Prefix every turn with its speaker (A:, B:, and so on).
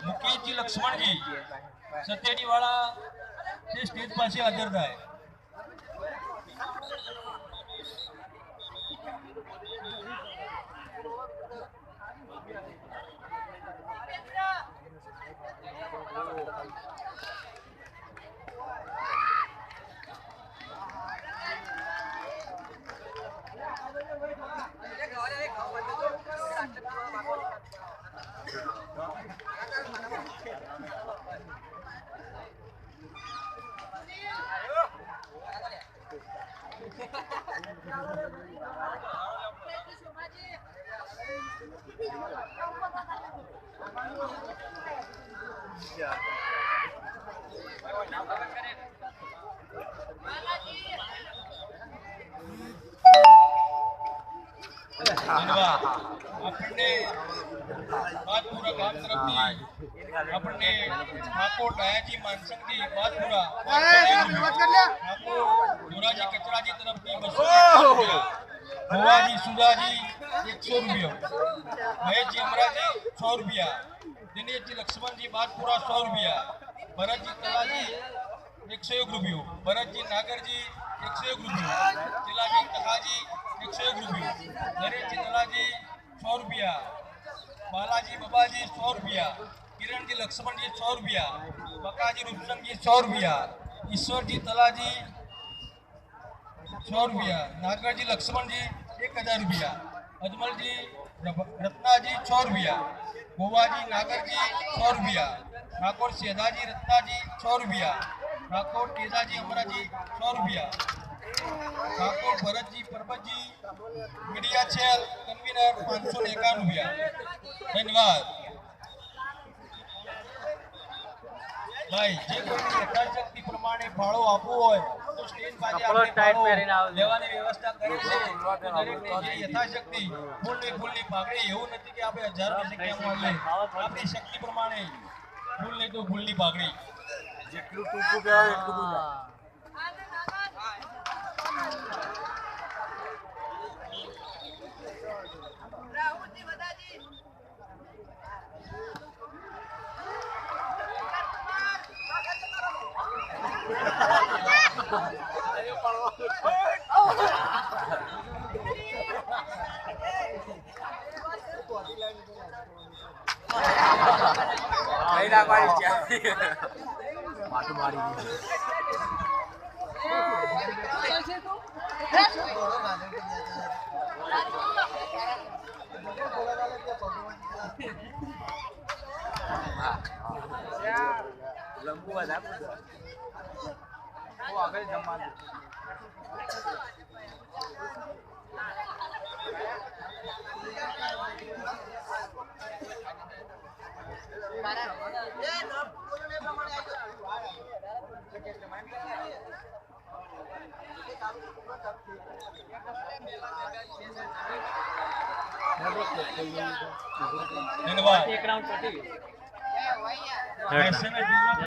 A: મુકેશજી લક્ષ્મણજી સત્યાડી વાળા તે સ્ટેજ પાસે હાજર થાય. આપણને બાદપુરા ગામ તરફથી આપણને ઠાકોર ડાયાજી માનસંગજી બાદપુરા ધોરાજી કચરાજી તરફથી 200 રૂપિયા, ભવાજી સુરાજી 100 રૂપિયા, મહેશજી અમરાજી 100 રૂપિયા, દિનેશજી લક્ષ્મણજી બાદપુરા 100 રૂપિયા, ભરતજી તલાજી 101 રૂપિયો, ભરતજી નાગરજી 101 રૂપિયો, ચિલાજી તકાજી 101 રૂપિયો, નરેશજી તલાજી 100 રૂપિયા, બાલાજી બબાજી 100 રૂપિયા, કિરણજી લક્ષ્મણજી 100 રૂપિયા, બકાજી રૂપસંગજી 100 રૂપિયા, ઈશ્વરજી તલાજી 100 રૂપિયા, નાગરજી લક્ષ્મણજી 1000 રૂપિયા, અજમલજી રત્નાજી 100 રૂપિયા, ગોવાજી નાગરજી 100 રૂપિયા, ઠાકોર સેધાજી રત્નાજી 100 રૂપિયા, ઠાકોર તેજાજી અમરાજી 100 રૂપિયા, ઠાકોર ભરતજી પરબતજી મીડિયા છેલ કન્વીનર 551 રૂપિયા. ધન્યવાદ ભાઈ. જે કોઈ યથાશક્તિ પ્રમાણે ફાળો આપવો હોય તો સ્ટેજ પાસે આપણે લેવાની વ્યવસ્થા કરી છે. દરેકને જે યથાશક્તિ ફૂલની પાઘડી, એવું નથી કે આપણે હજારોની સંખ્યામાં લે, આપણી શક્તિ પ્રમાણે ફૂલ નહીં તો ફૂલની પાઘડી
B: જેટલું ટૂંકું કહેવાય એટલું બધું.
C: આગળ જમવાનું
A: ધન્યવાદ.